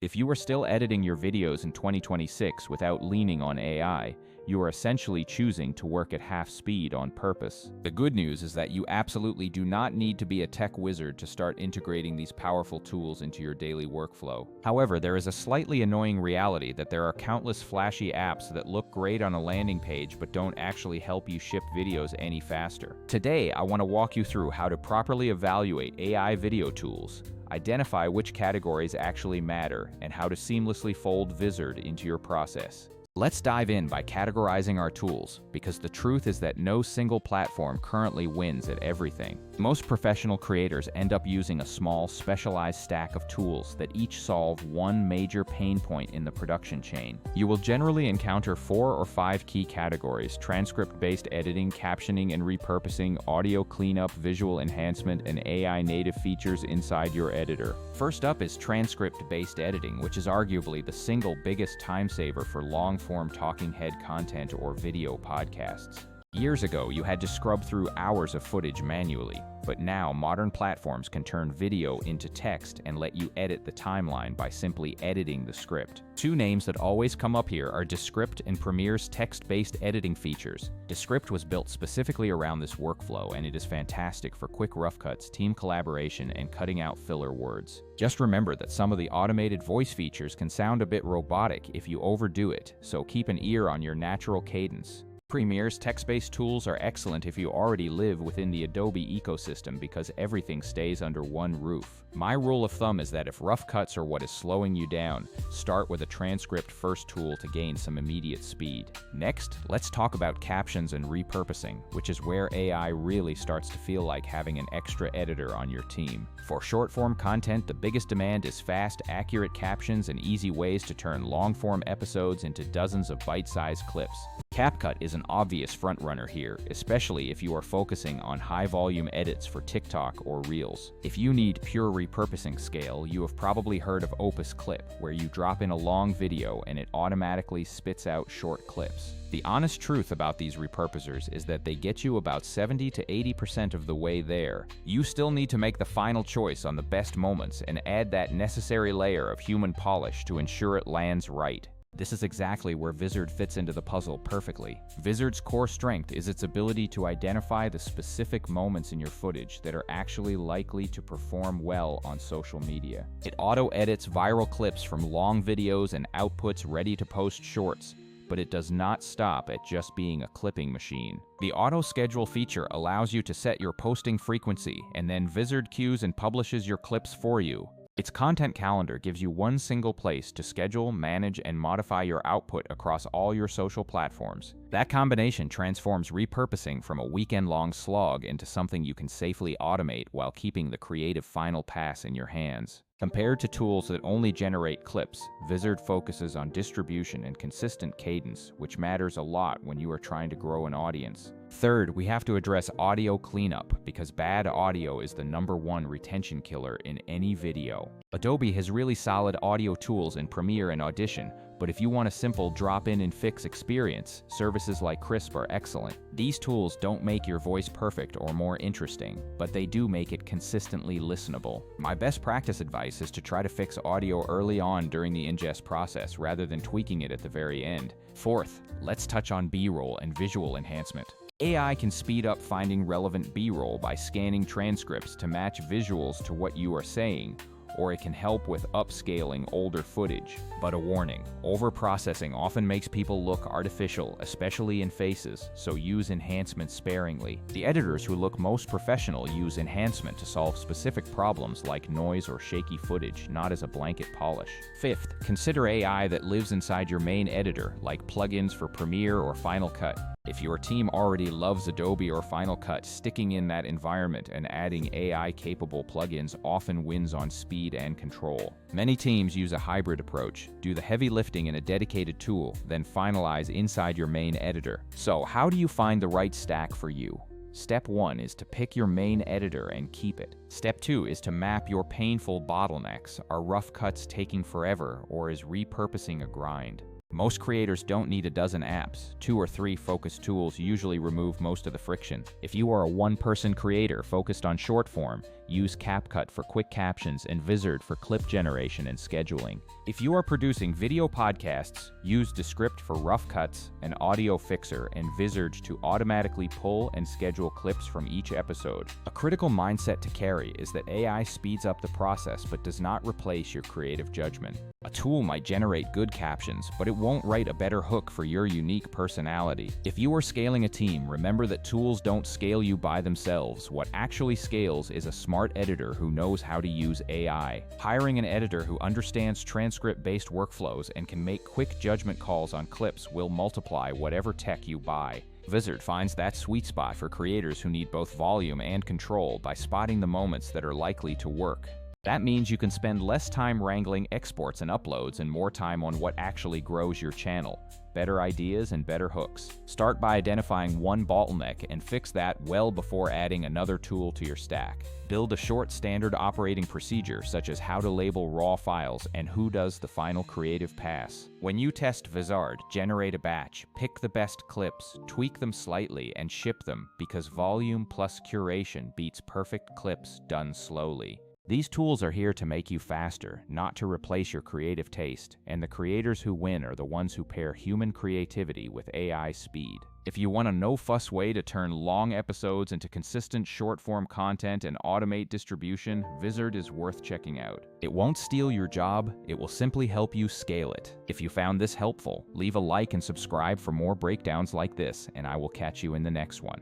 If you are still editing your videos in 2026 without leaning on AI, you are essentially choosing to work at half speed on purpose. The good news is that you absolutely do not need to be a tech wizard to start integrating these powerful tools into your daily workflow. However, there is a slightly annoying reality that there are countless flashy apps that look great on a landing page but don't actually help you ship videos any faster. Today, I want to walk you through how to properly evaluate AI video tools, identify which categories actually matter, and how to seamlessly fold Vizard into your process. Let's dive in by categorizing our tools, because the truth is that no single platform currently wins at everything. Most professional creators end up using a small, specialized stack of tools that each solve one major pain point in the production chain. You will generally encounter 4 or 5 key categories: transcript-based editing, captioning and repurposing, audio cleanup, visual enhancement, and AI native features inside your editor. First up is transcript-based editing, which is arguably the single biggest time saver for long-form talking head content or video podcasts. Years ago, you had to scrub through hours of footage manually, but now modern platforms can turn video into text and let you edit the timeline by simply editing the script. Two names that always come up here are Descript and Premiere's text-based editing features. Descript was built specifically around this workflow, and it is fantastic for quick rough cuts, team collaboration, and cutting out filler words. Just remember that some of the automated voice features can sound a bit robotic if you overdo it, so keep an ear on your natural cadence. Premiere's text-based tools are excellent if you already live within the Adobe ecosystem because everything stays under one roof. My rule of thumb is that if rough cuts are what is slowing you down, start with a transcript-first tool to gain some immediate speed. Next, let's talk about captions and repurposing, which is where AI really starts to feel like having an extra editor on your team. For short-form content, the biggest demand is fast, accurate captions and easy ways to turn long-form episodes into dozens of bite-sized clips. CapCut is an obvious frontrunner here, especially if you are focusing on high-volume edits for TikTok or Reels. If you need pure repurposing scale, you have probably heard of Opus Clip, where you drop in a long video and it automatically spits out short clips. The honest truth about these repurposers is that they get you about 70 to 80% of the way there. You still need to make the final choice on the best moments and add that necessary layer of human polish to ensure it lands right. This is exactly where Vizard fits into the puzzle perfectly. Vizard's core strength is its ability to identify the specific moments in your footage that are actually likely to perform well on social media. It auto-edits viral clips from long videos and outputs ready-to-post shorts, but it does not stop at just being a clipping machine. The auto-schedule feature allows you to set your posting frequency, and then Vizard queues and publishes your clips for you. Its content calendar gives you one single place to schedule, manage, and modify your output across all your social platforms. That combination transforms repurposing from a weekend-long slog into something you can safely automate while keeping the creative final pass in your hands. Compared to tools that only generate clips, Vizard focuses on distribution and consistent cadence, which matters a lot when you are trying to grow an audience. Third, we have to address audio cleanup, because bad audio is the #1 retention killer in any video. Adobe has really solid audio tools in Premiere and Audition, but if you want a simple drop-in and fix experience, services like Krisp are excellent. These tools don't make your voice perfect or more interesting, but they do make it consistently listenable. My best practice advice is to try to fix audio early on during the ingest process rather than tweaking it at the very end. Fourth, let's touch on B-roll and visual enhancement. AI can speed up finding relevant B-roll by scanning transcripts to match visuals to what you are saying, or it can help with upscaling older footage. But a warning, overprocessing often makes people look artificial, especially in faces, so use enhancement sparingly. The editors who look most professional use enhancement to solve specific problems like noise or shaky footage, not as a blanket polish. Fifth, consider AI that lives inside your main editor, like plugins for Premiere or Final Cut. If your team already loves Adobe or Final Cut, sticking in that environment and adding AI-capable plugins often wins on speed and control. Many teams use a hybrid approach, do the heavy lifting in a dedicated tool, then finalize inside your main editor. So, how do you find the right stack for you? Step 1 is to pick your main editor and keep it. Step 2 is to map your painful bottlenecks. Are rough cuts taking forever, or is repurposing a grind? Most creators don't need a dozen apps. 2 or 3 focused tools usually remove most of the friction. If you are a one-person creator focused on short form, use CapCut for quick captions and Vizard for clip generation and scheduling. If you are producing video podcasts, use Descript for rough cuts, an audio fixer, and Vizard to automatically pull and schedule clips from each episode. A critical mindset to carry is that AI speeds up the process but does not replace your creative judgment. A tool might generate good captions, but it won't write a better hook for your unique personality. If you are scaling a team, remember that tools don't scale you by themselves. What actually scales is a smart editor who knows how to use AI. Hiring an editor who understands transcript-based workflows and can make quick judgment calls on clips will multiply whatever tech you buy. Vizard finds that sweet spot for creators who need both volume and control by spotting the moments that are likely to work. That means you can spend less time wrangling exports and uploads and more time on what actually grows your channel. Better ideas and better hooks. Start by identifying one bottleneck and fix that well before adding another tool to your stack. Build a short standard operating procedure such as how to label raw files and who does the final creative pass. When you test Vizard, generate a batch, pick the best clips, tweak them slightly, and ship them because volume plus curation beats perfect clips done slowly. These tools are here to make you faster, not to replace your creative taste, and the creators who win are the ones who pair human creativity with AI speed. If you want a no-fuss way to turn long episodes into consistent short-form content and automate distribution, Vizard is worth checking out. It won't steal your job, it will simply help you scale it. If you found this helpful, leave a like and subscribe for more breakdowns like this, and I will catch you in the next one.